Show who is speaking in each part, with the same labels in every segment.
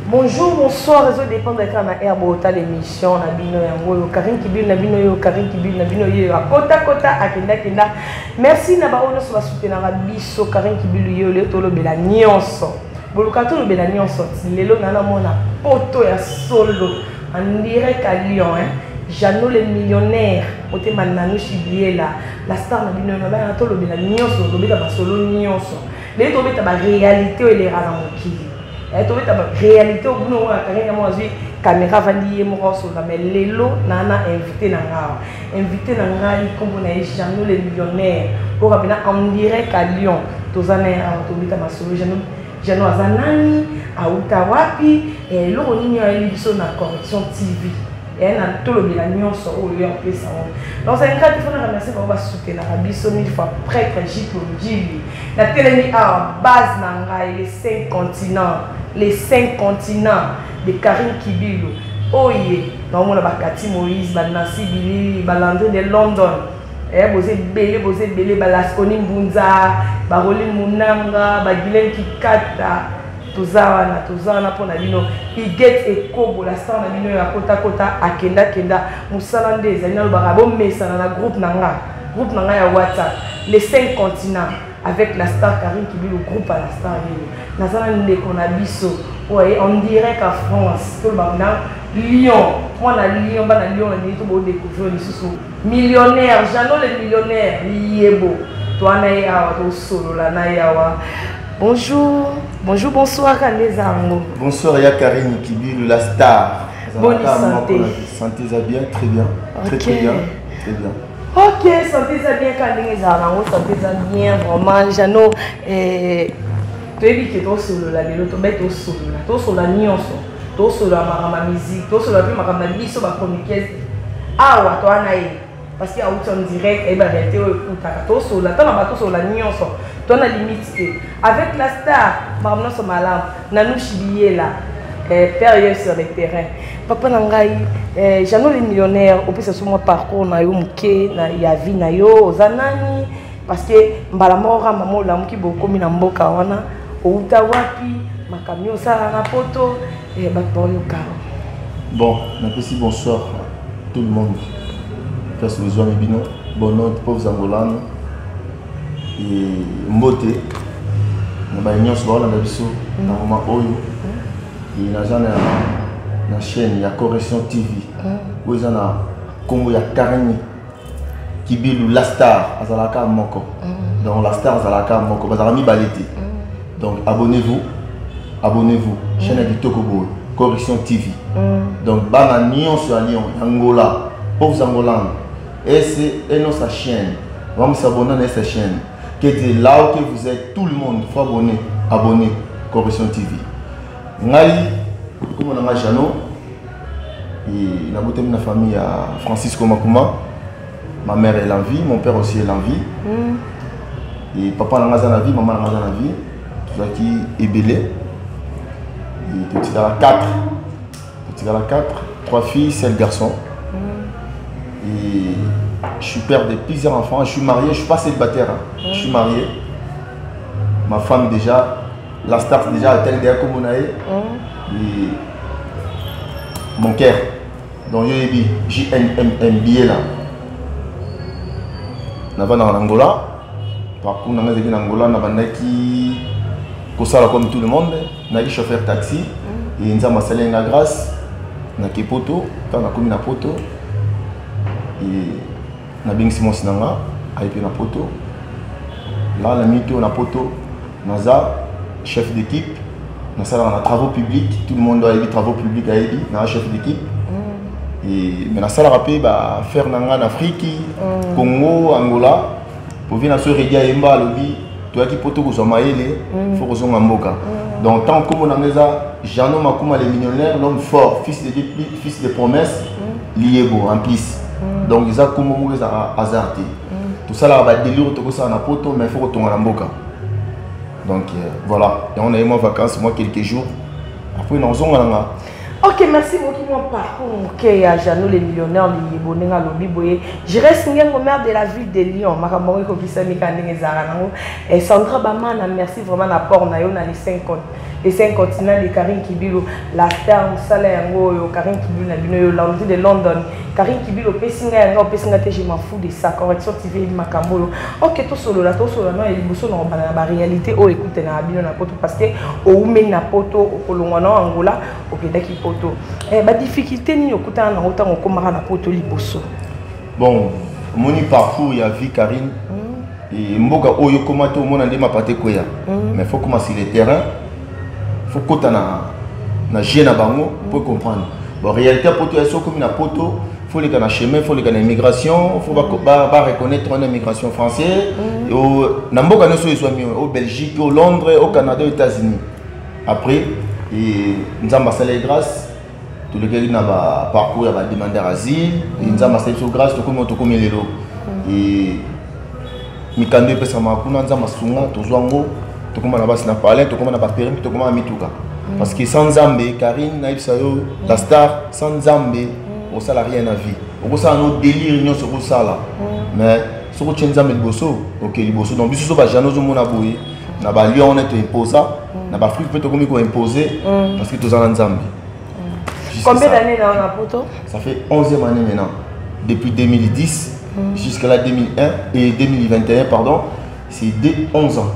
Speaker 1: Bonjour, bonsoir, réseau dépend de quand on a Herbota l'émission, na bino yango, Karine Kibil, na bino yo, Karine Kibil, na bino yo, kota kota, akenda kenda. Merci na barono sur la soutenir na biso, Karine Kibil yo, le tolo bela nyonso. Bolukato le bela nyonso, lelo nana mona poto ya solo, en direct à Lyon, hein. Jeannot le millionnaire, côté Mananou Chibiela, la star na bino yo, na tolo bela nyonso, to beta ba solo nyonso. Le to beta ba réalité et les rana mokili. Et tu vois la réalité au bout de la caméra vendie mais Lelo nana invité nanga comme on a Jeannot le millionnaire pour rappeler en direct à Lyon tous années à Tobita Masolo Jeannot Azanani à Utawapi et l'origine a eu son correction TV et on a tout le bilan sur au lieu en plus donc c'est un cas il faut remercier pour avoir soutenu la biso mille fois prêtre J la télé à base nanga les 5 continents de Karine Kibil. Oye, dans mon Bakati Moïse, Nancy Billy, Balandre de London. Bosé belé, Balasconi Mbunza, Baroli Munanga, Bagilen Kikata, Tozana pour Nabino. Il get et Kobo, la star Nabino, à Kota, à Kenda, Moussalande, Zanel Barabo, mais ça dans la groupe Nanga ya WhatsApp, les 5 continents. Avec la star Karine Kibil, le groupe à la star qu'on a biso, on dirait qu'à France, tout le monde, Lyon, moi on a Lyon, on a dit tout le découvrir les millionnaire, Jeannot le millionnaire, Yebo, toi Nayawa, toi solo la Nayawa. Bonjour, bonsoir Kanezango.
Speaker 2: Bonsoir ya Karine Kibil, la star.
Speaker 1: Bonne santé.
Speaker 2: Santé ça bien, très bien, très bien.
Speaker 1: Ok, santé ça bien Kanezango, santé ça bien vraiment, Jeannot. Tu es tout solo la lelo to beto solo la to solo la nyonso to solo la marama musique to solo la marama biso ba chroniqueuse awa to anaye parce qu'il y a autant direct et ba réalité utaka to solo la to na ba to solo la nyonso to na limite avec la star marama so malam Nanou Chibiela période sur le terrain papa nangai Jeannot le millionnaire au plus sur mon parcours na yo muke na ya vie na yo ozanani parce que mbala mora maman la muki boko mina mboka wana Outawapi, ma camion ça à la photo et
Speaker 2: bon, merci, bonsoir à tout le monde. Merci les amis bino, bon nom de pauvres angolans et mbote. On a une soirée dans la biso, dans le moment oyo. Et na jana na chaîne, il y a Correction TV. Où il y a Congo, il y a Karine Kibil la star, Azalaka Moko. Donc la star Azalaka Moko, Bazarami Balete. Donc abonnez-vous, chaîne de Tokobo, Correction TV. Donc Bananion sur Lyon, Angola, pauvres Angolans. Et c'est notre chaîne. Vamos s'abonner à cette chaîne. Que de là où vous êtes, tout le monde, il faut abonner, Correction TV. Ngai, comme on a Jeannot, et la beauté de ma famille à Francisco Makuma. Ma mère est en vie, mon père aussi est en vie. Et papa n'a pas la vie, maman n'a pas la vie. Qui est belé. Et tu as 4. 3 filles, 7 garçons. Et je suis père de plusieurs enfants. Je suis marié, je ne suis pas célibataire. Je suis marié. Ma femme déjà, la star déjà, elle est déjà comme on a. Et mon cœur, donc JNMBA là. Nous avons en Angola. Par contre, nous avons en Angola, nous avons comme tout le monde, nous avons chauffeur taxi. Et nous avons salé la grâce. Nous avons poto, nous avons poto. Et nous avons Simon Sinanga, nous avons poto. Là, nous avons poto. Nous avons chef d'équipe. Nous avons travaux publics. Tout le monde doit avoir travaux publics. Nous avons chef d'équipe. Et mais la salle rapide faire en Afrique, Congo, Angola, pour venir se rédier à Emba, lobby, tu as qui poto que Somaïle, faut que soit Mboka. Donc tant comme on a mis ça, Jeannot Makuma les millionnaires, l'homme fort, fils de promesses, lié beau en plus. Donc ils ont comme ils ont hasardé. Tout ça là va délire tout ça na poto mais il faut retourner à Mboka. Donc voilà, et on a eu moi vacances moi quelques jours. Après nous on
Speaker 1: Ok, merci beaucoup mon parcours. Ok, à Jeannot les millionnaires, les bonheurs, le biboye. Je reste au maire de la ville de Lyon. Makamori Kopisa Mikandeng Zaranango. Et Sandra Bamana, merci vraiment à port nayo na les 50. Les 5 continents de Karim Kibilo, la star Salango, Karim Kibilo, Nabino, l'entrée de London, Karim Kibilo, Pessinga, je m'en fous de ça, correction TV, Makambo. Ok, tout solo là, tout solo, non, il y a la réalité, oh, écoutez, na Nabino, na poto, parce que, au Oumé, na poto, au Colomano, Angola, au Québec, poto. La difficulté, ni au côté, en autant, au Komara, na poto, liboso.
Speaker 2: Bon, mon parcours, il y a vu Karim, et Mboga, oh, yo, comment tout le monde a dit ma pâté, quoi, mais il faut commencer le terrain. Il faut que tu aies un gène pour comprendre. En réalité, pour toi, comme une poto, il faut les chemin, il faut les immigration, il faut reconnaître l'immigration française. Au Belgique, au Londres, au Canada, aux États-Unis. Après, nous avons passé grâce. Tout le monde a parcours, il a demandé asile. Nous avons passé grâce, tout le monde a mis les lots. Et nous avons passé tout comme on a parlé, tout comme on a permis, tout comme on a mis tout cas. Parce que sans Zambé, Karine, Naïbsayo, la star, sans Zambé, on n'a rien à vie. On a un délire, on a ça là. Mais si on a un bosso, ok, le bosso, donc si on a un Jano, on a boué, on a Lyon, on a imposé, on a Afrique, peut-être qu'on a imposé, parce que tout ça en Zambé.
Speaker 1: Combien d'années on a poto?
Speaker 2: Ça fait 11e année maintenant. Depuis 2010 jusqu'à la 2001 et 2021, pardon, c'est 11 ans.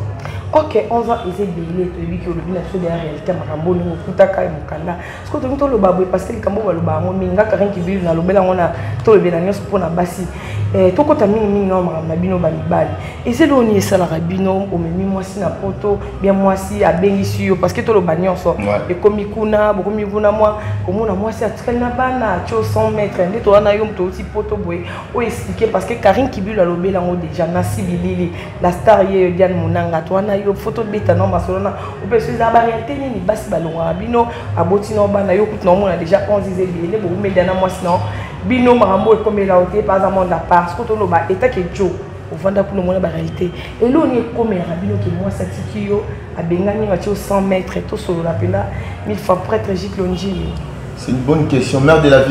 Speaker 1: Ok, 11 ans, ils ont béni, tu as que le bien de la réalité, Makambo, nous, Koutaka et Mukanda. Ce que tu as dit, le parce que le Kambo va le baron, mais il y a quelqu'un qui vit dans le Béla, on a tout le Béla, pour la Bassi. Et tout quand tu as mis un bino balibali. Et c'est là où on est salariabino, au même moi si na poto, bien moi si à Bengisio, parce que tout le bagnon sort. Et comme Mikuna, beaucoup Mikuna, moi, comme moi si à Tkelnabana, tu as 100 mètres, et tu as un petit poto, pour expliquer, parce que Karine Kibul a le Béla, déjà, Nassi Bilili, la star hier, Diane Mounanga, toi, yo photo de beta non masolona ou peut se la réalité ni basi balonga bino aboti no bana yo kut no mona déjà 11 zébélé bo medana moi sinon bino marambo comme la hauteur pas à monde à part ce que to loba état que jo au vanda pour le monde la réalité et là on est comme bino que moi satiki yo a bengani wa 100 mètres tout solo la pena 1000 fois prêtre Gilles Longi.
Speaker 2: C'est une bonne question. Maire de la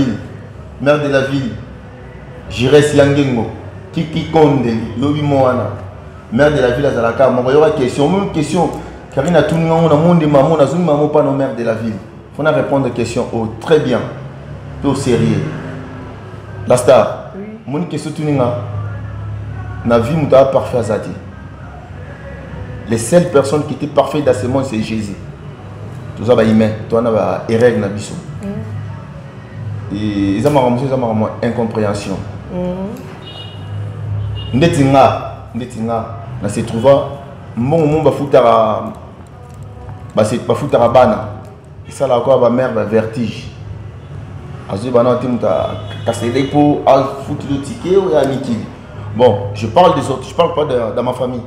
Speaker 2: ville, j'irai Siangengo Kiki Konde Lobi Moana. Maire de la ville à Zalaka, il y aura une question. Karine a tout le monde, on a maman, on a zoomé maman, pas nos maires de la ville. Il faut répondre à la question. Oh, très bien. Peu au sérieux. La star. Mon question, tout le monde. La vie, on a parfait à Zati. Les seules personnes qui étaient parfaites dans ce monde, c'est Jésus. Tout ça, il met. Toi, on a des règles dans le biseau. Et ils ont une incompréhension. Là c'est trouvé mon monde va foutre à bana et ça là quoi va mère va vertige azu bana timta casser les pots à foutre le ticket ou à Niki. Bon, je parle des autres, je parle pas de ma famille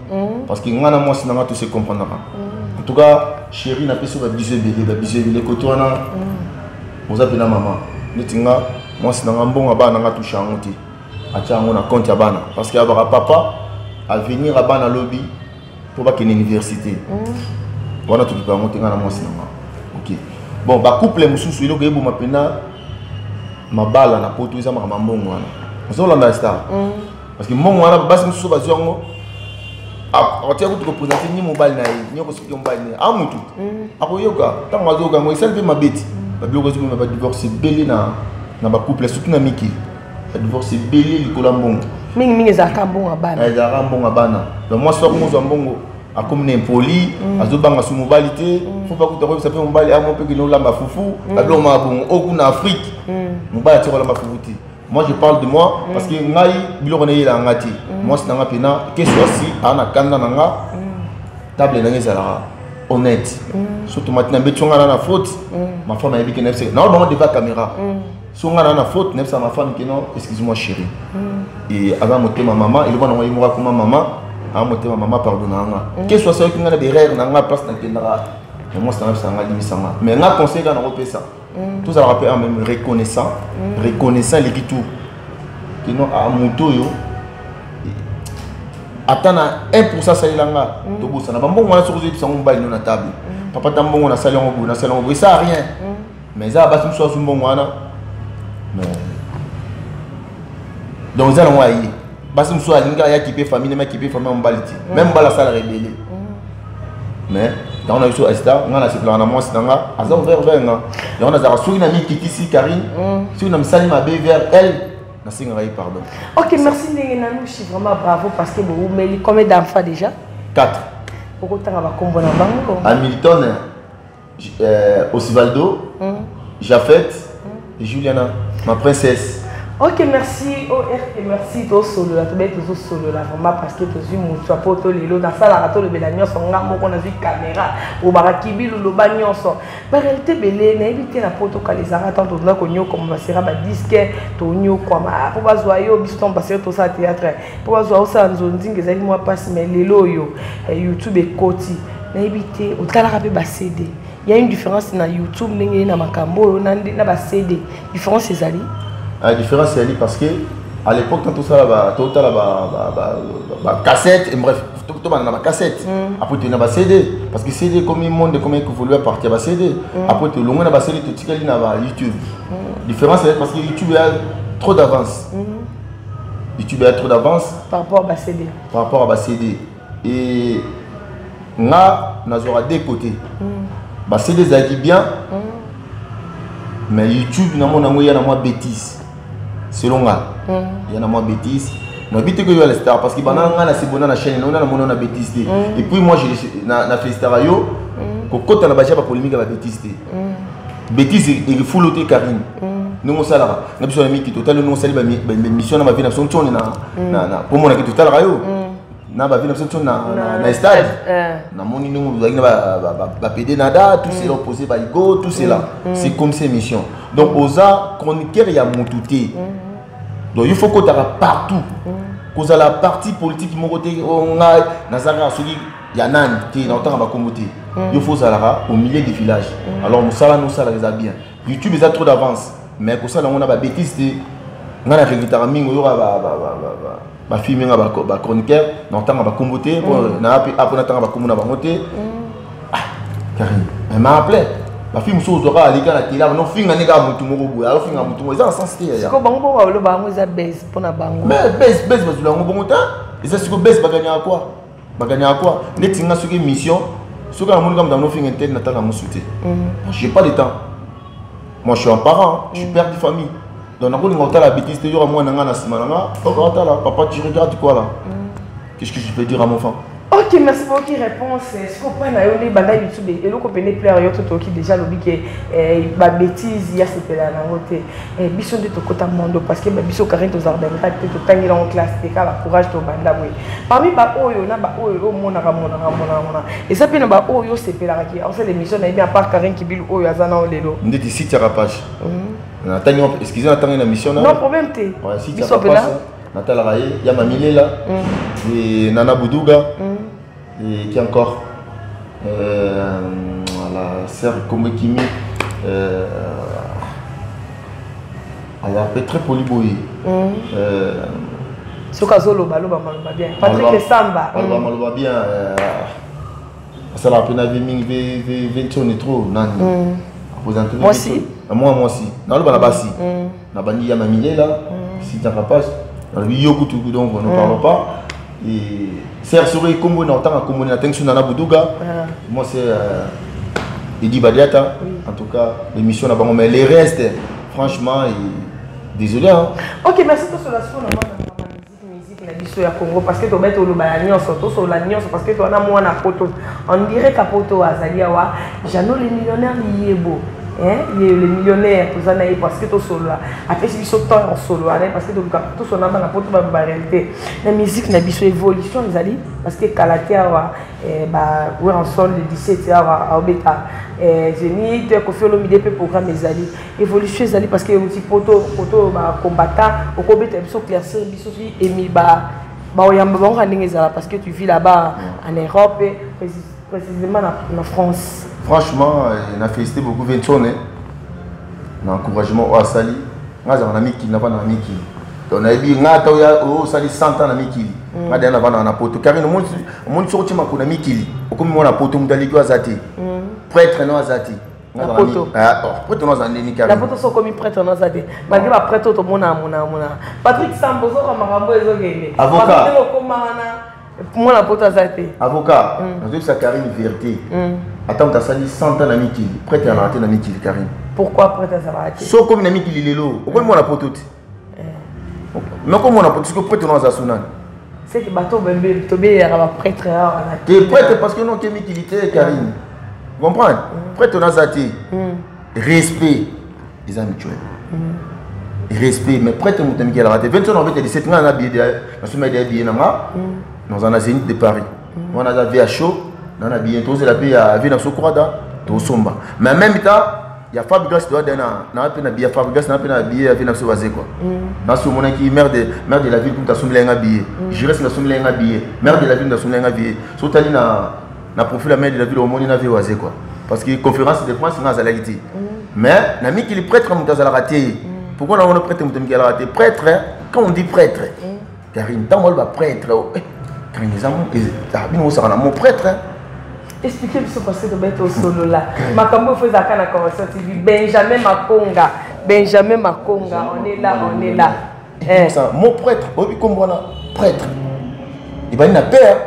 Speaker 2: parce que ngana moi si nanga tout se comprendra. En tout cas chérie n'a pas sur va biser les côté on a vous appelez la maman netinga moi si nanga bon bana nga toucher en moti acha ngona compte ya bana parce que avoir papa à venir à Bana Lobby pour pas qu'il y ait une université. Voilà tout qui peut monter dans la moitié. Ok. Bon, bah couple les sous il y a ma pena ma balle na poto isa ma mbongo wana. On s'en l'a star. Parce que mon wana basi musu ba zongo a tia ko représenter ni mobile na yi ni ko siki mobile ni amutu. Akoyoka tanga zoga mo iselbe mabeti. Ba bloko zo ma ba divorcer belé na ba couple surtout na Miki. Ba divorcer belé likola mbongo.
Speaker 1: Mingi zaka bon abana.
Speaker 2: Zaka bon abana. Donc moi soir mo zo mbongo a comme impoli, azobanga sous mobilité, faut pas que tu ça fait mobile a mon peu que nous lamba foufou, ablo ma bon au kuna Afrique. Mobile tiro lamba foufouti. Moi je parle de moi parce que ngai biloko na yela ngati. Moi c'est nga pena que soit si ana kanda nanga table na ngezala honnête. Surtout maintenant betonga na faute. Ma femme a dit que nefse. Non non devant caméra. Si on a une faute, c'est ma femme qui non, excuse-moi chérie. Et avant de ma maman, il va nous dire comment maman, avant de ma maman pardonne. Que soit ce qui a des règles dans la place dans laquelle mais moi c'est un limite ça. Mais on a conseillé qu'on a repéré ça. Tout ça rappelle même reconnaissant les tout. que non à moto yo attends 1% salilanga to bossa na bambon wana sokozo episa ngomba ino na table papa tambongo na sali ngo na sali ngo ça rien mais ça ba tumso sumbongo wana mais donc ça moi yi basi tumso alinga ya kipe famille mais kipe famille mbaliti même bala sala rebelle mais dans on a eu sur Insta on a se plan na moi sinanga aza ouvert nga donc on a za souri na mi kitisi Karine si on a misali ma be vers elle. Pardon.
Speaker 1: Ok, merci Nengenanou, je suis vraiment bravo parce que vous mettez combien d'enfants déjà?
Speaker 2: 4.
Speaker 1: Pourquoi tu as un bango?
Speaker 2: Hamilton, Osvaldo, Jafet et Juliana, ma princesse.
Speaker 1: Ok, merci ORT, merci to solo la, to mettre to solo la vraiment parce que to suis mon chapeau to lelo dans ça la to le belanyo son ngamo qu'on a vu caméra au barakibi le bagnon son. En réalité belé na éviter la photo kalizara tant to na konyo comme va sera ba disque to nyo comme pour bazoyo biso ton passer to ça théâtre pour bazoyo ça nzondi ngezali moi passe mais lelo yo YouTube et koti na éviter au tala rapé ba CD. Il y a une différence na YouTube ndenge na makambo na ba CD. Différence c'est ali.
Speaker 2: La différence c'est parce que à l'époque quand tout ça là tout là cassette et bref tout dans la cassette après tu n'as CD parce que CD comme il monde comme il voulait partir à CD après tu longue na CD tu tikali na YouTube différence c'est parce que YouTube a trop d'avance YouTube a trop d'avance
Speaker 1: par rapport à CD
Speaker 2: CD et nga nazora deux côtés CD ça dit bien mais YouTube na mon y a na moi bêtise selon moi il y en a moins bêtises mais vite que yo la star parce que pendant nga na c'est bon na chaîne on a mon na bêtise et puis moi je na fait star yo ko kota na bacha ba polémique ba bêtise bêtise il faut l'autre Karine nous on sala na biso na miki total nous on sali ba mission na ma vie na son tone na pour moi na ki total rayo na ba vie na son tone na stade na moni nous ba pédé nada tout c'est opposé ba go tout c'est là c'est comme ces missions donc oza chroniqueur ya montouté donc il faut que tu aies partout cause à la partie politique mon côté on a nazara celui ya nan qui dans temps va commoter il faut ça au milieu des villages alors nous ça les a bien YouTube ils a trop d'avance mais pour ça on a ba bêtise on a régulièrement mingo yo ba filmer ba chroniqueur dans temps va commoter na après na temps va commona ba monter Karine elle m'a appelé la fille muso zora alika na tela non finga nega mutu moko boya alors finga mutu mo eza sens te ya
Speaker 1: ko bango ba lo bango eza base pona bango
Speaker 2: mais base bazula ngo bongo ta eza siko base baganya quoi netinga soki mission soki na moni comme dans no finga tel na tala musute j'ai pas de temps moi je suis un parent je suis père de famille donc na ko ngota la bêtise te yora moi nanga na sima nanga ngota la papa tu regardes quoi là qu'est-ce que je peux dire à mon enfant?
Speaker 1: Ok, merci pour votre réponse. Ce qu'on prend à YouTube et le copain player qui déjà lobby que ba bêtise il y a c'était là dans côté biso de tokota mondo parce que biso Karine to zardin ta to tangi en classe et ka courage to banda boy parmi ba oyo na ba oyo mona et ça pena ba oyo c'est pela qui en fait l'émission na bien à part Karine qui bil oyo azana o lelo
Speaker 2: ndeti site ya page na tangi excusez na tangi na mission
Speaker 1: non problème te
Speaker 2: ouais site ya page Natal Raye ya Mamile là et Nana Boudouga et qui encore la sœur Komekimi elle a fait très polyboy
Speaker 1: ce cas là balo ba bien Patrick Samba
Speaker 2: maloba bien ça la peine avec ming 20 et trop nan
Speaker 1: moi aussi
Speaker 2: moi aussi na lo ba na basi na bandi ya Mamile là si tu rapage donc on ne parle pas et Serge Souri comme on entend comme on a attention Nana Boudouga moi c'est Edi Badiata en tout cas l'émission là mais les restes franchement désolé hein.
Speaker 1: Ok merci pour cela musique na biso ya Congo parce que to mettre le balagnon sur la nuance parce que to na moi na photo on dirait que photo azali wa Jano le millionnaire liebo il est le millionnaire pour ça parce que tout solo après si biso temps en solo parce que tout son amba na poto ba réalité la musique na biso évolution les ali parce que kalatia wa ba ouais en sol le 17 à obeta génie de kofelo midep programme les ali évolution les ali parce que aussi poto ba combattant au kobeta biso classé biso fi emi ba oyamba ba ngandenge za parce que tu vis là-bas en Europe précisément en France.
Speaker 2: Franchement, on a félicité beaucoup Vincent, l'encouragement au Asali. On a un ami qui n'a pas d'ami qui. On a dit nga tawya o sali 100 ans na mikili nga dana vana na poto Karine mon sorti makuna mikili okomi mona poto mudali kwa zati prêtre no azati
Speaker 1: na poto
Speaker 2: prêtre no zandi ni Karine
Speaker 1: na poto sokomi prêtre no zati malgré ba prêtre to mona Patrick Sambozo ka makambo ezogende
Speaker 2: avocat
Speaker 1: mona poto azati
Speaker 2: avocat na ça Karine vérité attends ta sali 100 ans na mikili prêtre na raté na mikili Karine
Speaker 1: pourquoi prêtre ça va raté
Speaker 2: so comme na mikili lelo okomi mona poto mais comment on a parce que prêtre non azasunan
Speaker 1: c'est que bateau bembe to be ya ba prêtre ya
Speaker 2: t'es prêtre parce que non que mikilité Karine vous comprenez prêtre non azati respect les amis mutuels respect mais prêtre mutamiki qui a raté 21 ans 17 ans na billet na semaine de billet na dans un Zénith de Paris on a vu à chaud dans la billet tous la paix à venir sur Croada to somba mais en même temps il y a Fabrice doit donner na peine billet Fabrice na peine billet à venir sur vaser quoi dans ce moment qui maire de la ville comme ta somme lenga billet je reste la somme lenga billet maire de la ville na somme lenga billet so tali na profil la maire de la ville au monde na vaser quoi parce que conférence de France na zalagiti mais na mi qui le prêtre muta zala raté pourquoi on a prêtre muta qui a raté prêtre quand on dit prêtre Karine tant moi prêtre Karine les amours et on sera mon prêtre.
Speaker 1: Expliquez-moi ce parce que tu es au solo là. Makambo faisait à la conversation TV. Benjamin Makonga. On est là.
Speaker 2: Mon prêtre, comme voilà, prêtre. Il va y avoir père.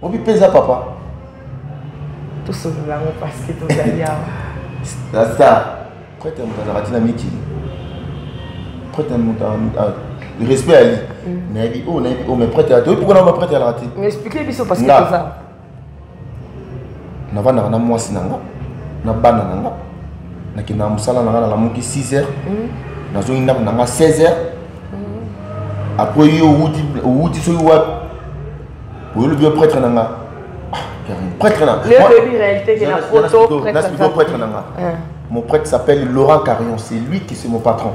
Speaker 2: On peut peser papa.
Speaker 1: Tout solo là, parce que tu es là.
Speaker 2: C'est ça. Prêtre, on va la miki. Prêtre, on respect à lui. Mais prêtre, pourquoi on va prêtre à la rater?
Speaker 1: Mais expliquez-moi ce parce que tu es ça.
Speaker 2: Na vana na mwasi nanga na bana nanga na kina musala nanga na lamuki 6h na zo ina nanga 16h après yo wuti so wa wo le prêtre nanga prêtre nanga
Speaker 1: le début réalité que la photo
Speaker 2: prêtre nanga mon prêtre s'appelle Laurent Carion, c'est lui qui c'est mon patron.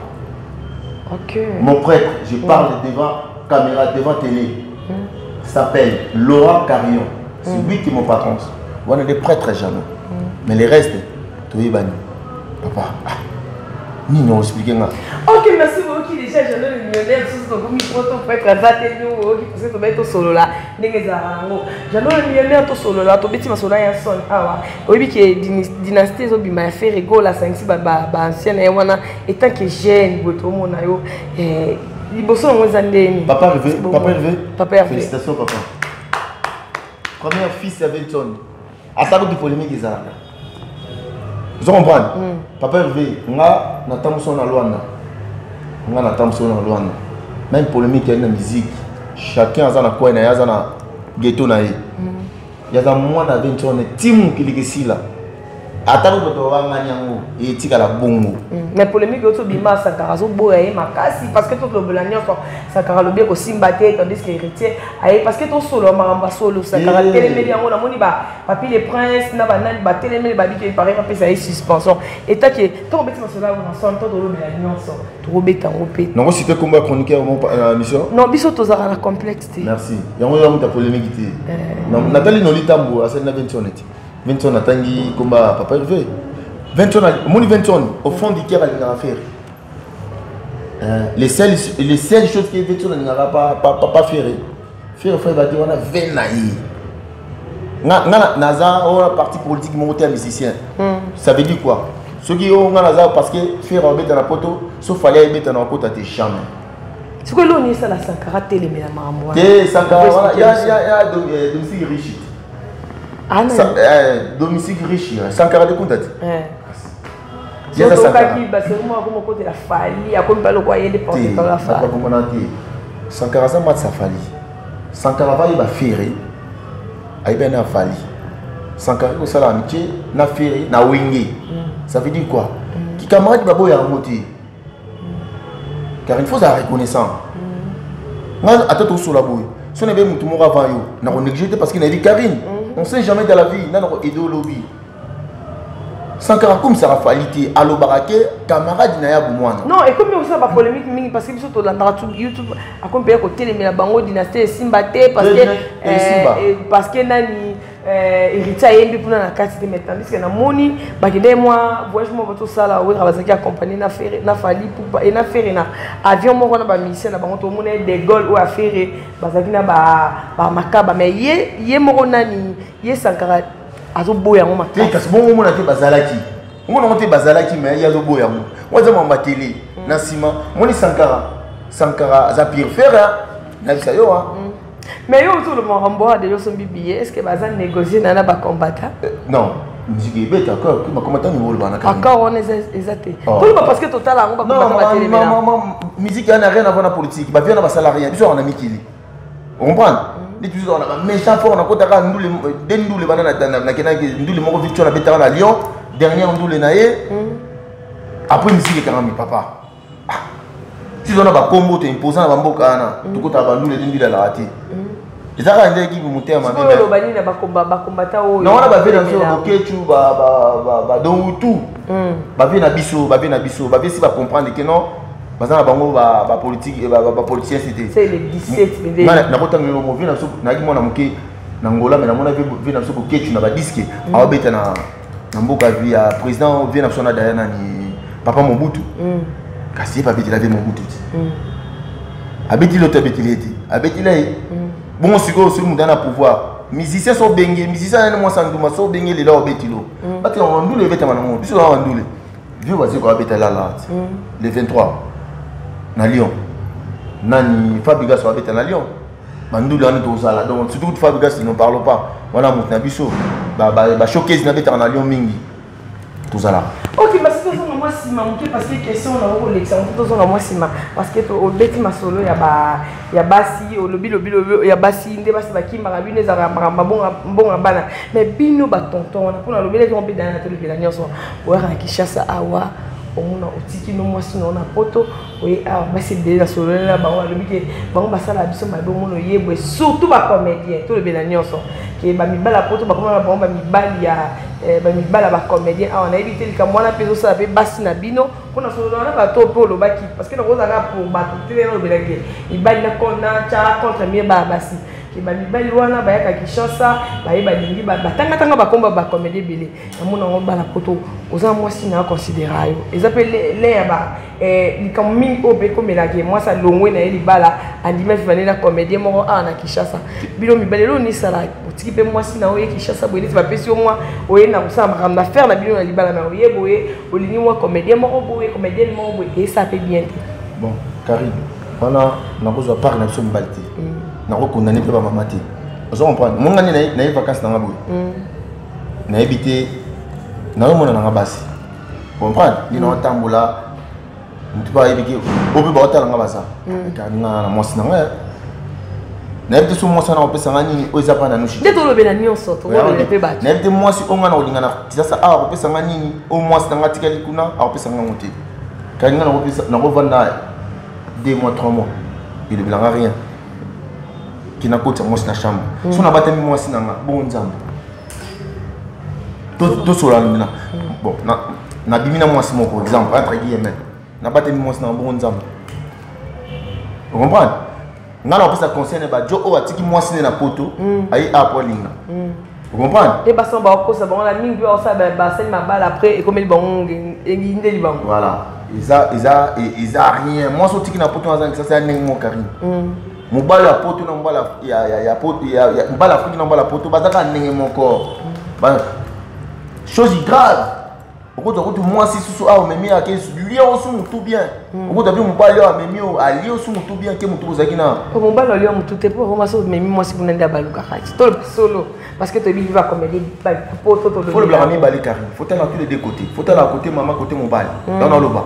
Speaker 1: OK.
Speaker 2: Mon prêtre, je parle devant caméra, devant télé, s'appelle Laurent Carion, c'est lui qui est mon patron. On est des prêtres jamais. Mais les restes, tu es banni. Papa, ni nous expliquer.
Speaker 1: Ok, merci beaucoup. Déjà, je le millionnaire, sous ton micro, prêtre, nous, qui peut se mettre au solo là. J'en ai le millionnaire au solo là. Tu bêtis ma solo là, son. Ah, oui, que dynastie, ils ont fait rigolo là, 5-6 ancienne, et tant que jeune, votre monde, il bosse en Mozambique.
Speaker 2: Papa élevé.
Speaker 1: Papa élevé.
Speaker 2: Félicitations, papa. Premier fils à Vinton. À ça, il polémique, ils ont. Vous comprenez? Papa Hervé, nga na tamso na Luanda. Nga na tamso na Luanda. Même polémique il y a une musique. Chacun a na quoi na yaza na ghetto na ye. Yaza moi na Vinton timu kilikisi là. Atako to wanga nyango et tika la bongo.
Speaker 1: Mais polémique auto bima Sankara zo boye makasi parce que tout le belanio Sankara lo bien ko simbaté tandis que héritier aye parce que to solo maramba solo Sankara télémé yango na moni ba papi les princes na banane ba télémé ba bi que paraît que ça est suspension et ta que to beti masolo na son to do belanio so to beta ngopé.
Speaker 2: Non c'était comme chroniqueur mon mission.
Speaker 1: Non biso to zara la complexité.
Speaker 2: Merci. Yango yango ta polémique té. Non Nathalie Nolitambo à celle na 20 honnête. 20 ans Tangi combat Papa Hervé. 20 ans, mon 20 ans, au fond du cœur, il va faire. Les seules choses qui 20 ans, il n'aura pas faire. Faire, il va dire, on a 20 naïs. Naza, on a parti politique, mon côté musicien. Ça veut dire quoi? Ceux qui ont Naza, parce que faire un bête dans la poteau, sauf fallait mettre dans la poteau à tes chambres.
Speaker 1: C'est quoi l'on est ça, la Sankara télé, mais la maman?
Speaker 2: Sankara, il y a domicile riche.
Speaker 1: Ah non.
Speaker 2: Domicile riche, Sankara de Kontati.
Speaker 1: Il y a Sankara qui c'est moi comme côté la famille, à comme pas le croyer dépenser dans la famille.
Speaker 2: Sankara ça mat sa famille. Sankara va il va faire. Aïe ben na fali. Sankara ko sala amitié na faire na wingé. Ça veut dire quoi? Qui camarade babo ya monter. Car il faut la reconnaissance. Moi attends sur la boue. Si on avait mutu mora avant yo, na on négligé parce qu'il a dit Karine. On ne sait jamais dans la vie, on a aidé au lobby. Sankara comme ça rafalité allo barake camarade na ya bumwana.
Speaker 1: Non, et comme ça va polémique mingi parce que surtout dans YouTube a comme payer côté les la bango dynastie Simba té parce que nani héritier yembi pour na carte de maintenant parce que na moni ba kende moi voyage moi bato sala ou rabazaki accompagner na faire na fali pour et na faire na avion mo na ba mission na bango to mona de Gaulle ou affaire bazaki na ba makaba mais ye mo nani ye Sankara azoboya ngoma
Speaker 2: kasi bongo mona te bazalaki ngona te bazalaki mais ya zoboya ngoma waza mamba télé na sima moni Sankara za pire faire na bisa yo
Speaker 1: mais yo tout le monde remboa de yo son bibié est-ce que bazan négocier na ba combattant
Speaker 2: non musique bête encore que ma combattant ni wolba na ka
Speaker 1: encore on est exacté tout le parce que total ngo ba combattant télé
Speaker 2: musique n'a rien à voir na politique ba vient na ba salarié biso on a mikili on comprend les toujours on a méchant fort on a kotaka ndule dendule bana na kenaki ndule moko victoire na betara na Lyon dernière ndule na ye après musique quand même papa si on a ba combo te imposant na mboka ana tukota ba ndule ndule la raté ezaka ndé qui monter ma
Speaker 1: bébé lo bani na ba combattant o
Speaker 2: non on a ba fait dans so kechu ba don tout ba vie na biso ba vie si ba comprendre que non bazana bango ba politique ba politicien c'était
Speaker 1: c'est le 17 mais
Speaker 2: na kotanga le mo vina so na ki mona muke na ngola mais na mona vina so ko ketu na ba disque awabeta na mboka via président vina so na Diana ni papa Mobutu kasi pas beti la vie Mobutu abeti l'autre beti leti abeti là bon siko sur mudana pouvoir musiciens sont bengé musiciens na mo sanduma so bengé le là beti lo bati on ndule beta manamo biso on ndule vieux vas-y ko abeta là le 23 na Lyon nani Fabregas va être na Lyon bandulu on est aux ala donc surtout Fabregas ils ne parlent pas voilà mon nabiso ba showcase na beta na Lyon mingi tous ala
Speaker 1: OK mais c'est ça moi si manqué parce que question na ko l'exemple tout ça moi si parce que au beti masolo ya basi au lobby ya basi ndé basi ba kimba bino za bon bana mais bino ba tonton on a pour lobby les on peut dans la télé la nyonso o ya Kinshasa awa on a otiki no mwasi no na poto oye a basi déjà solo na bango lobi ke bango basala biso mabe mono yebwe surtout ba comédien to le bela nyonso ke ba mibala poto ba koma bango ba mibali ya ba mibala ba comédien a on a évité le kamwana peso ça be basi na bino pona solo na ba to polo baki parce que na koza na pour ba to tele no bela ke ibali na kona cha contre mi ba basi ke ba mibali wana ba yaka Kinshasa ba yeba lingi ba tanga ba komba ba comédie belé na mona ngo ba la poto oza mwasi na considérer yo ils appellent les ba comme mingi obe comme la que moi ça longwe na libala andima vivane na comédien moko na Kinshasa bilo mibali lo ni sala otiki pe mwasi na oye Kinshasa boye ti ba pesi au moins oye na kusama makamba faire na bilo na libala na oye boye olingi moi comédien moko boye comédien moko boye et ça fait bien
Speaker 2: bon Karim voilà na kozwa part na biso mibali te na ko condamner pe ba mama te ozo comprendre mon ngani na vacances na ngabo na habité na mona na ngabasi comprendre ni na tambola mutu ba yebiki obi ba otala ngabasa ka na mwasi na nga na habité so mwasi na opesa ngani oza pa na nushi
Speaker 1: nde to lobela nyonso to lobela pe ba
Speaker 2: na habité mwasi onga na olinga na sasa a opesa ngani o mwasi na ngati kali kuna a opesa ngani mutu ka ngana opesa na rovanda 2 mois 3 mois il ne a rien qui n'a pas de moi na chambre son abatami moi sinanga bon nzambe to sola na bon na bimina moi si mon par exemple entre guillemets na batami moi na bon nzambe vous comprenez ngana opesa conseil ba jo o atiki moi na poto ai apolinga vous comprenez
Speaker 1: et ba son ba ko sa bon la mingi o sa ba sel ma balle après et comme il bon nginde liban
Speaker 2: voilà ils a rien moi so tiki na poto na ça c'est un mon Karim mobala poto na mbala ya poto ya mbala afrique na mbala poto bazaka ndenge moko ba chose grave okoto ko moi si susu a memi a ke lio su tout bien okoto bi mobala a memi o a lio su tout bien ke mutu zaki na
Speaker 1: ko mobala lio mutu te po ma so memi moi si bunenda baluka khati to solo parce que to bi va comme des poto to
Speaker 2: faut le blâmer bali Karim faut être dans tous les deux côtés faut être à côté maman côté mobile dans le bas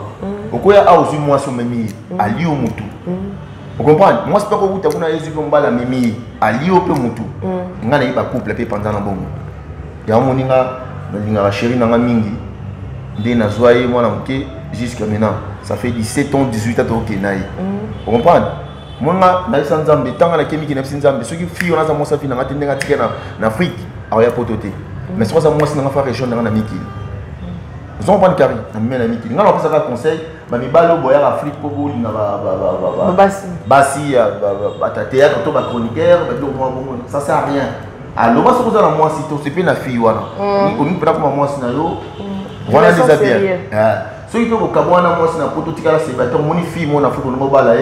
Speaker 2: okoya a ozu moi so memi a lio mutu. Vous comprenez? Moi, je ne sais pas si vous avez dit que vous avez dit que vous avez dit que vous avez dit couple pendant la bombe. Il y a un chéri dans la mingi. Il y a jusqu'à maintenant. Ça fait 17 ans, 18 ans que vous comprenez? Moi, je suis en Zambie. Tant que je suis en Zambie, ceux qui fuient dans l'Afrique, il y a pototé. Mais c'est pour ça que moi, je suis dans la région de la Miki. Ils ont pas carré. Mais la miti. Ngala ça conseil, ba mi balo boya Afrique pour bouli na basi ta théâtre to ba chroniqueur, ça sert à rien. Alors ba so za na moi si to c'est pas na fille wana. Ni ko ni pena comme moi si na yo. Voilà des affaires. Ceux qui peuvent kabwana moi si na poto tikala c'est ba to moni fille mon Afrique no bala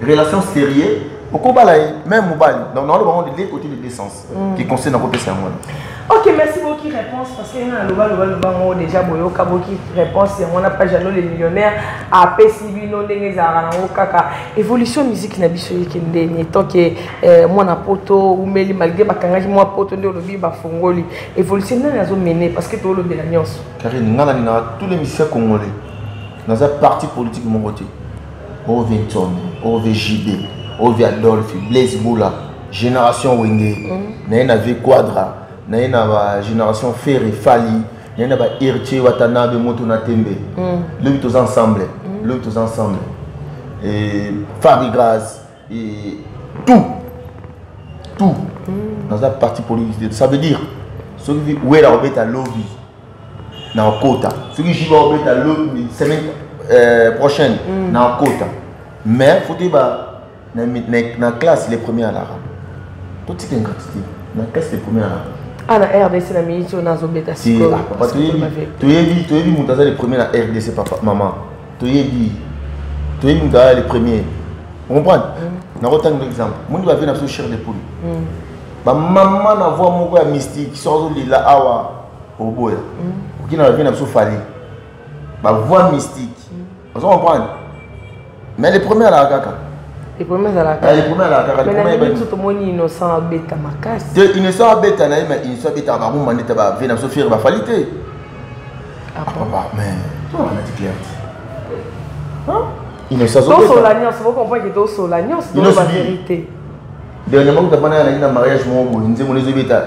Speaker 2: relation sérieuse. Au même mobile, donc dans le moment de deux côtés de l'essence qui concerne encore plus à moi.
Speaker 1: Ok, merci beaucoup réponse parce que le déjà boyo kaboki réponse on n'a pas jamais les millionnaires à PCB non des kaka évolution musique na biso yekende tant que moi na poto ou meli malgré bakangaki moi poto ndio lobi ba fongoli évolution na nazo mener parce que tout le de la nuance.
Speaker 2: Karine ngana na tous les musiciens congolais dans un parti politique mon côté. Au Vinton, au VJB, au Adolphe, Blaise Moula, Génération Wenge, Naïna Quadra, Naïna Génération Ferré, Fali, Naïna Irche, Watanabe, Motona Tembe. Le tous ensemble, le tous ensemble. Et Fabi Graz, et tout. Dans un parti politique. Ça veut dire, ceux qui vivent où est la robette à lobby, dans le quota. Ceux qui vivent à robette à lobby, semaine prochaine, dans le quota. Mais il faut dire, dans la classe, les premiers à la rame. Tout ce qui est gratuité. Dans la classe, les premiers à la rame.
Speaker 1: Ah, la RDC, la ministre, on a zobé ta psycho.
Speaker 2: Tu as dit, les premiers à la RDC, papa, maman. Tu as dit, les premiers. Vous comprenez? Je vais vous un exemple. Moi, je vais venir sur cher de poule. Ma maman a vu mon gars mystique qui sort de la awa au bois. Qui n'a venir sur Fali. Ma voix mystique. Vous comprenez? Mais les premiers à la caca.
Speaker 1: Les premiers à la caca.
Speaker 2: Les premiers à la caca.
Speaker 1: Mais tout le monde est innocent à bêta ma casse.
Speaker 2: Innocent à bêta, mais innocent à bêta, ma maman va venir sur faire ma falité. Ah papa, mais on a dit clair. Innocent à bêta.
Speaker 1: Dans l'alliance, vous comprenez que dans l'alliance, c'est la vérité.
Speaker 2: Dernièrement, tu as parlé d'un mariage, mon bêta.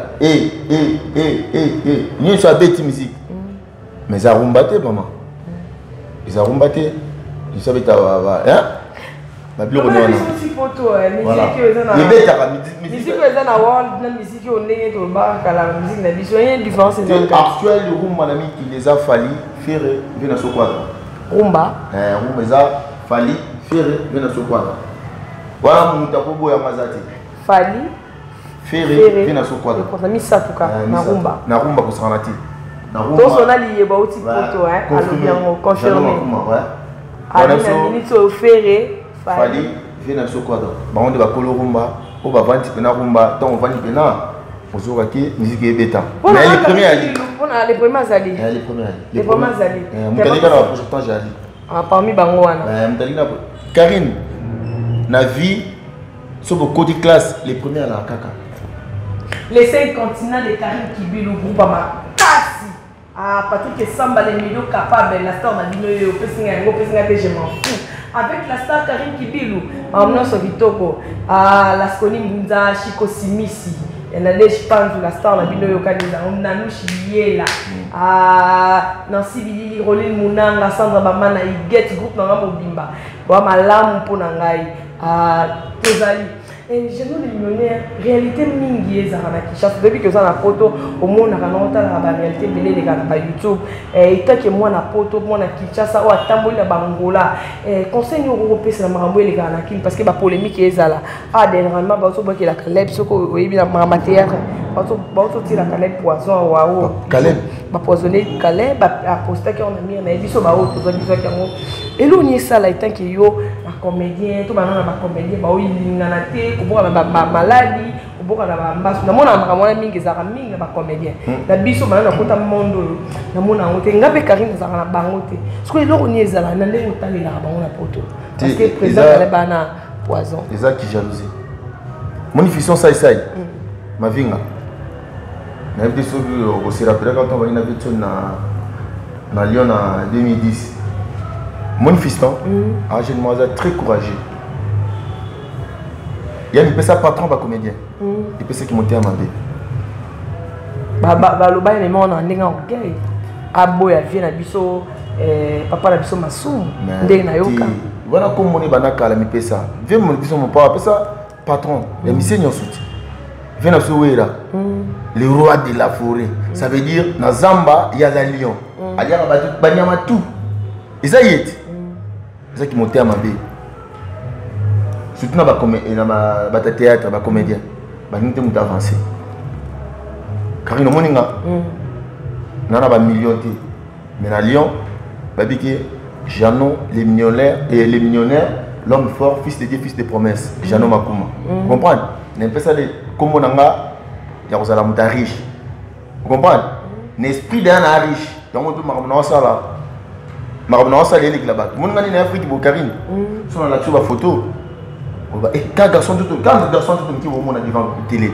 Speaker 2: Nous sommes à bêta musique. Mais ça a rumbaté, maman. Ils ont rumbaté. Ils savent que hein? Ma bureau non.
Speaker 1: Musique photo, musique musique na world, la musique on est au bar, la musique na biso, il y a une différence.
Speaker 2: Actuel le rumba ami qui les a fallu faire venir à ce quadre.
Speaker 1: Rumba.
Speaker 2: Rumba les a fallu faire venir à ce quadre. Voilà mon tapobo ya mazati.
Speaker 1: Fallu
Speaker 2: faire venir à ce quadre.
Speaker 1: Pour ça mis ça tout cas na rumba.
Speaker 2: Na rumba ko sanati.
Speaker 1: Na rumba. Donc on a lié ba outil photo hein, alors bien confirmé. Alors la minute au ferré
Speaker 2: Fali vient à ce quadre. On va colo rumba, on va vendre pena rumba, tant on vend pena. On se voit que musique est bêta. Mais les premiers alliés.
Speaker 1: On a les premiers alliés.
Speaker 2: Les premiers alliés.
Speaker 1: Les premiers alliés.
Speaker 2: Mtalika na pourtant j'ai allié.
Speaker 1: Ah parmi bango wana.
Speaker 2: Mtalika Karine na vie sur le côté classe les premiers à la caca.
Speaker 1: Les 5 continents de Karine Kibilu groupe ama kasi. Ah Patrick Samba les milieux capables la star na bino yo pesinga je m'en fous. Avec la star Karine Kibilu, Amnon Sovitoko, Lasconi Mbunza, Chico Simisi, et je pense la star la bino yo kanisa, Nanou Chibiela, Nancy Billy, Rolin Mounanga, Sandra Bamana, Iget groupe Nanga Mobimba, Malam Ponangai, Tozali. Et je nous les millionnaires, réalité mingi ezara Kinshasa depuis que ça na photo au monde na kanota la réalité belé les gars na YouTube et tant que moi na photo moi na Kinshasa ou atamboli na bangola conseil européen c'est na marambo les gars na kin parce que ba polémique ezala dernièrement ba so boki la Caleb soko oyebi na mama théâtre ba so tira Caleb poison wao
Speaker 2: Caleb
Speaker 1: ba poisonner Caleb ba poster que on a mis na biso ba auto zo biso que on eloni ça là tant que yo ba comédien tout ba na ba comédien ba oyingana te kuboka na maladie kuboka na mbasu na mona makamona mingi za mingi na ba comédien na biso bana na kota mondo na mona ngote ngabe Karine za na bango te siko eloko ni ezala na ndenge otalela bango na poto parce que président ale bana poison
Speaker 2: eza qui jalousie monification ça ma vinga na été sur au se rappelle quand on va une aventure na Lyon en 2010 manifestant un jeune moisa très courageux. Il y a une personne patron pas comédien. Des personnes qui montent à Mabé.
Speaker 1: Le bail les gens n'ont orgueil. Abo ya vie na biso papa na biso masum. Ndé na yoka.
Speaker 2: Voilà comment on est banaka la mi pesa. Viens mon biso mon papa pesa patron. Les missions sont soutien. Viens à Souéra. Le roi de la forêt. Ça veut dire, dans Zamba, il y a un lion. Il y a un tout. Et ça y est. C'est ça qui montait à ma vie. Surtout dans le théâtre, dans le comédien. Il y a avancé. Car il y a un million. Mais dans Lyon, il y a Jeannot, les millionnaires, l'homme fort, fils de Dieu, fils de promesse. Jeannot Makuma. Vous comprenez? Il y a ça comme on a riche. Vous comprenez? L'esprit d'un riche. Donc on peut marquer ça là. Marquer ça les là-bas. Mon gars en Afrique pour Karine. Sur la photo. Et quand garçon tout qui vont mon devant télé.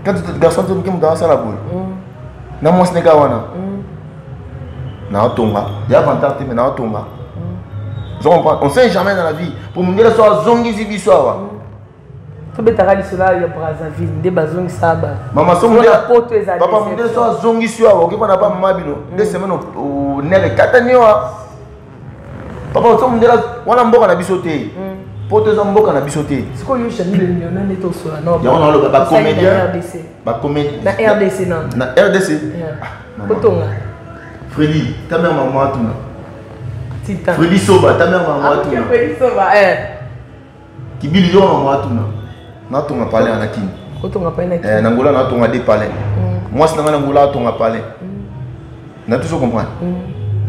Speaker 2: Quand garçon tout qui me dans ça la boule. Na moi snega wana. Na tonga. Il y a avantage mais na tonga. On sait jamais dans la vie. Pour me dire soit zongi zibi soit.
Speaker 1: Tu peux t'arrêter cela il y a Brazzaville des bazongi saba.
Speaker 2: Maman son papa me dit soit zongi soit. OK pas pas maman bino. 2 semaines au nele kataniwa. Papa on me dit wana mboka na bisoté. Poto za mboka na bisoté.
Speaker 1: Ce qu'on y chani le millionnaire n'est au soir non.
Speaker 2: Ya on le ba comédien. Ba comédien.
Speaker 1: Na RDC non.
Speaker 2: Na RDC.
Speaker 1: Potonga.
Speaker 2: Freddy, ta mère maman tuna.
Speaker 1: Titan.
Speaker 2: Freddy Soba, ta mère maman tuna.
Speaker 1: Freddy Soba
Speaker 2: Kibili yo maman tuna. Na tonga parler en akini.
Speaker 1: Potonga pa na.
Speaker 2: Nangola na tonga de parler. Moi c'est nangola tonga parler. Na tout ça comprendre.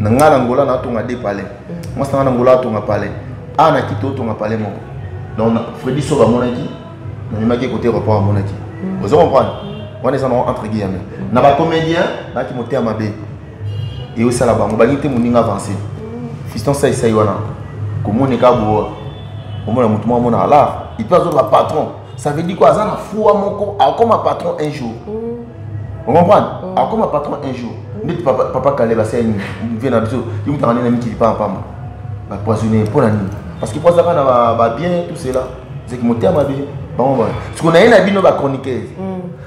Speaker 2: Nanga nangola na tonga de parler. Moi c'est nangola tonga parler. Ah na kito tonga parler mon. Donc Freddy Soba monaki. Na mimaki côté rapport à monaki. Vous comprenez? On est entre guillemets. Na ba comédien, na ki monter à mabe. Et aussi là-bas, on va dire que mon avancé. Fiston ça essaye wana. Comment on est capable? Comment on a monté mon alors? Il peut avoir la patron. Ça veut dire quoi? Ça na fou à mon corps. Comme un patron un jour. Vous comprenez? Comme un patron un jour. Net papa Calais va c'est vient à biso. Il me t'en donne un qui pas pas moi. Va poisonner pour la nuit. Parce qu'il pense ça va bien tout cela. C'est que monter à ma vie. Bon voilà. Parce qu'on a une habitude va chroniquer.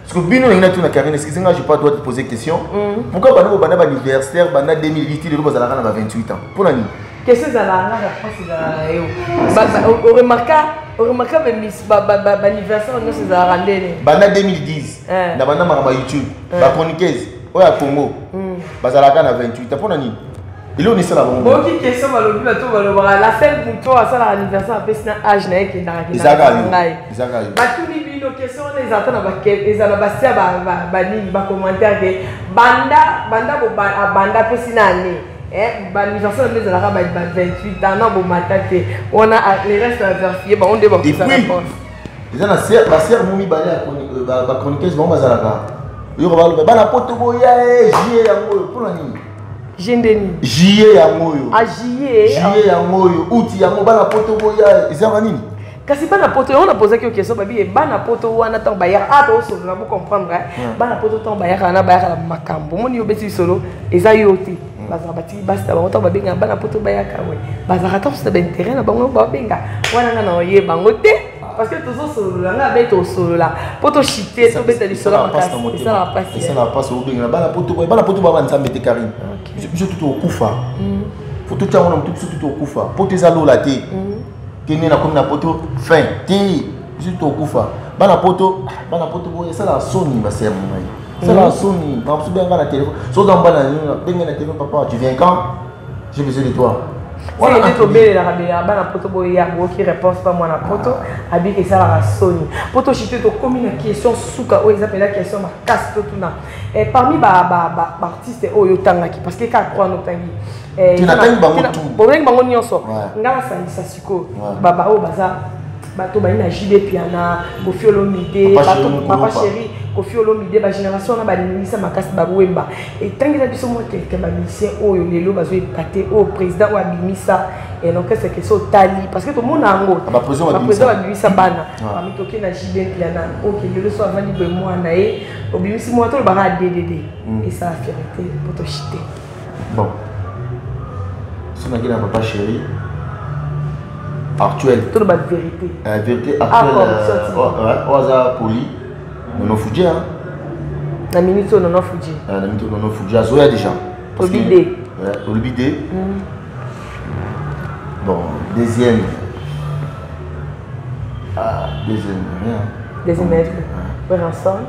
Speaker 2: Parce que Bino il a tout na carrière. Est-ce que je pas doit te poser question? Pourquoi pas nous bana anniversaire bana 2008 il doit avoir 28 ans. Pour la nuit.
Speaker 1: Qu'est-ce que ça la on remarque même miss anniversaire nous c'est ça randé.
Speaker 2: Bana 2010. Na bana ma YouTube. Ba chroniqueuse. Oya Congo. Bazalaka na 28 ans pour la nuit. Il est ça là bon.
Speaker 1: Bon qui question va le but tout va le voir la scène pour toi ça l'anniversaire après c'est âge na qui na qui.
Speaker 2: Isaka.
Speaker 1: Ba tout ni nos questions les attend ba ils en ba ça ba ni ba commentaire que banda bo banda pesi na année l'anniversaire de la 28 ans bon matin que on a les restes à vérifier on débat ça réponse.
Speaker 2: Ils ont la sœur Moumi balé à chroniqueuse bon bazalaka. Yo ba bana poto boya jié yango pour la nuit.
Speaker 1: Jendeni.
Speaker 2: Jié yango yo.
Speaker 1: Ah jié.
Speaker 2: Jié yango yo. Outi yango bana poto boya ezama nini?
Speaker 1: Kasi bana poto on a posé quelques questions babi et bana poto wana tant baya ah to solo na vous comprendre bana poto tant baya na baya makambo moni yo beti solo eza yoti bazabati basta ba to babenga bana poto baya ka we bazaka to c'est intérêt na bango babenga wana na oye bango te parce que tous solo là beto solo là poto chité to beta li solo makasi ça la passe
Speaker 2: ça la passe au benga bana poto baba nzambe te Karine je tout au kufa faut tout temps on tout au kufa poto ezalo la te qui n'est comme na poto fin ti juste au kufa bana poto boye ça la soni ma sœur mon ça la soni ma su bien na téléphone so dans bana dengue na téléphone papa tu viens quand j'ai besoin de toi
Speaker 1: voilà c'est tout belle la rabia bana poto boye ya qui réponse pas moi na poto abi que ça la soni poto chité to comme une question suka o ils appellent la question ma casse tout na et parmi ba artiste oyo tangaki parce que quand croit no tangi
Speaker 2: tu n'attends pas tout
Speaker 1: problème bango nyonso ngala sangisa siko baba o baza bato ba ina JB piana Koffi Olomide bato papa chéri Koffi Olomide ba génération na ba limisa makasi ba wemba et tangi la biso mo quelqu'un ba musicien oyo lelo bazo épater au président ou abimisa et donc c'est que so tali parce que tout monde ango
Speaker 2: ba président
Speaker 1: abimisa bana ba mitoke na JB piana OK lelo so avandi be moi na e obimisi mo to ba DDD et ça a fierté pour to chiter
Speaker 2: bon si on a dit à papa chéri actuel
Speaker 1: tout la vérité
Speaker 2: vérité actuelle au hasard poli non Fuji hein
Speaker 1: na minute non Fuji
Speaker 2: na minute non Fuji azoya déjà Olbide bon deuxième rien
Speaker 1: Deuxième maître. Frère ensemble.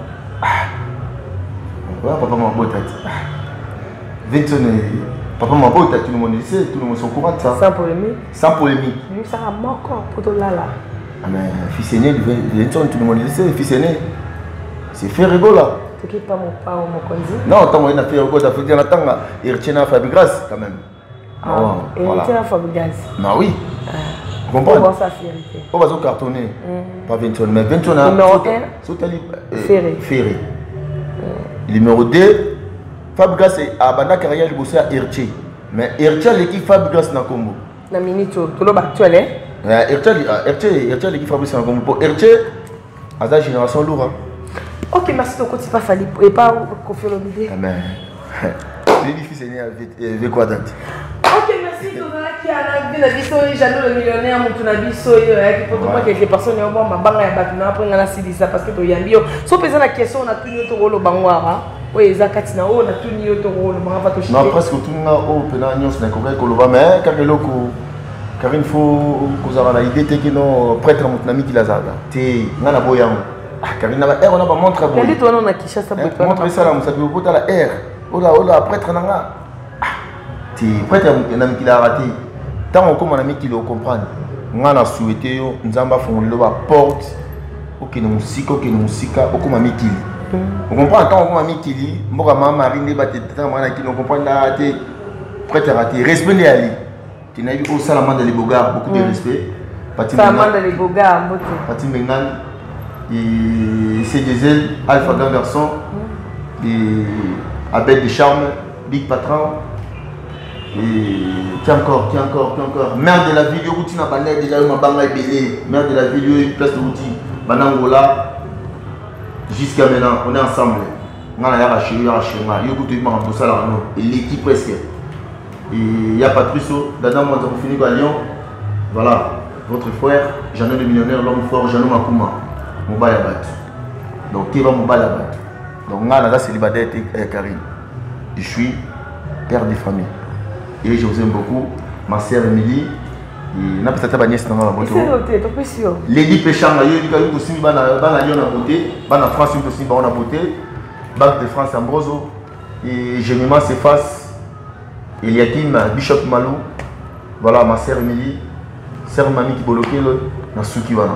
Speaker 2: Papa m'a beau tête. Papa m'a beau tête, tout le monde sait, tout le monde est au courant de ça.
Speaker 1: Sans polémique.
Speaker 2: Sans polémique.
Speaker 1: Ça a encore pour tout là.
Speaker 2: Ah mais fils aîné de Vinton, tout le monde le sait, fils aîné. C'est fait rigolo là.
Speaker 1: C'est qui pas mon père ou mon conduit?
Speaker 2: Non, tant qu'il a fait rigolo, ça fait dire attends, il retient à Fabrigas quand même.
Speaker 1: Il retient à Fabrigas.
Speaker 2: Bah oui.
Speaker 1: Vous comprenez? Comment ça fait?
Speaker 2: On va se cartonner. Pas Vinton, mais Vinton a.
Speaker 1: Numéro 1.
Speaker 2: Ferré. Numéro 2, Fabrigas a abandonné carrière de bosser à Hertier. Mais Hertier l'équipe Fabrigas na Combo.
Speaker 1: Na minute, tout le actuel
Speaker 2: Hertier l'équipe Fabrigas na Combo. Pour Hertier, à sa génération lourde.
Speaker 1: Ok, merci beaucoup. C'est pas fallu et pas confier l'obligé.
Speaker 2: Mais c'est difficile avec quoi date.
Speaker 1: Ok, merci. Qui a vu la vie, Jano le millionnaire, mon tunabiso, qui pour moi quelques personnes ont bon ma banque ya batina après ngana sidisa parce que to yambio. So pesa la question on a tout nyoto rolo bangwara. Oui, Zakatina on a tout nyoto rolo bangwa to
Speaker 2: non presque tout nga o pena nyos na koka koloba mais kareloko car il faut que vous ayez l'idée que non prêtre mon ami qui la zaga. Té ngana boyang. Ah Karina ba on a pas montre boy.
Speaker 1: Elle dit toi on a Kishasa boy.
Speaker 2: Montre ça là, ça peut pas la air. Ola prêtre nanga. Té prêtre mon ami qui l'a raté. Tant on comme un ami qui le comprend, on a souhaité nous avons fait la porte ok nous sika comme ami qui on comprend tant comme ami qui moi maman marine les battre tant moi qui nous comprend là t'es prête à rater respect les ali tu n'as vu au salamand de les bogards beaucoup de respect
Speaker 1: salamand de les bogards
Speaker 2: Patim Bengan et c'est Diesel Alpha Grand Garçon et Abel de Charme Big Patron. Et qui encore, mère de la vidéo routine à Banet déjà eu ma banga belé, mère de la vidéo une place de routine, Banangola jusqu'à maintenant on est ensemble. On a arraché, et l'équipe presque. Et il y a Patricio, Dada moi on finit à Lyon. Voilà, votre frère, Jeannot le millionnaire, l'homme fort, Jeannot Makuma, Mobile Abat. Donc qui va Mobile Abat. Donc on a célibataire et Karine. Je suis père de famille. Et je vous aime beaucoup, ma sœur Émilie. Et n'a pas ta nièce dans la moto. Lady Péchanga, il y a eu aussi Lyon à côté, en France, il y a aussi à côté, Banque de France Ambroso. Et Généma s'efface. Eliakim, Bishop Malou. Voilà ma sœur Émilie, sœur Mamie qui bloquait le Nasukiwana.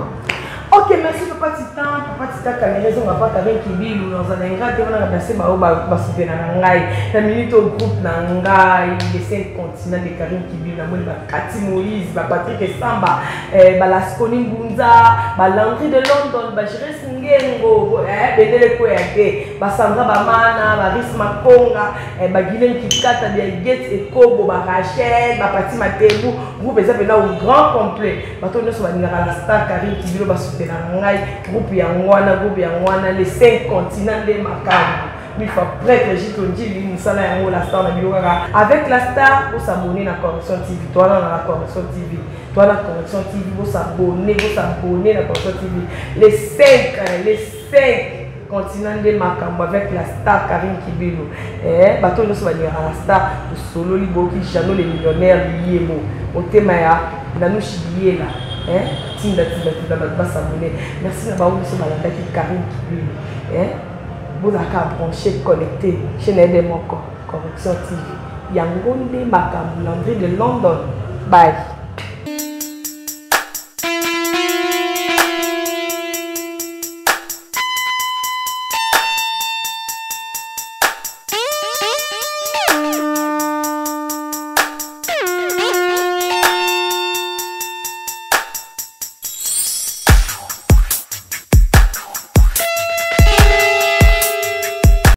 Speaker 1: Ok, merci Papa Titan. Papa Titan, quand les raisons n'ont pas avec Kibi ou dans un ingrat, on a placé ma soutenir Nangai. La minute au groupe Nangai, les 5 continents de Karim Kibi, Kati Moïse, Patrick Samba, Balasconi Bunza, Landry de London, Jérès Ngengo, Bedele Kouéake, Sandra Bamana, Baris Makonga, Guilain Kikata, Gates et Kobo, Rachel, Pati Matebou, groupe exemple là au grand complet. Bateau ne soit pas la star Karim Kibi, groupe Yangwana, les 5 continents de Makam. Il faut prêtre avec la star, vous s'abonner à la Correction TV. Toi, dans la Correction TV. Toi, la Correction TV, vous s'abonner à la Correction TV. Les 5 continents de Makam avec la star Karim Kibilo. Bateau ne soit pas la star solo Liboki, Jano les millionnaires, Liemo. Au thème, Nanouchi Liela. Tinda s'abonner. Merci d'avoir eu ce malade qui Karim Kibilo. Vous avez branché, connecté chez Nedemoko, Correction TV. Yangonde Makam, Landry de London. Bye.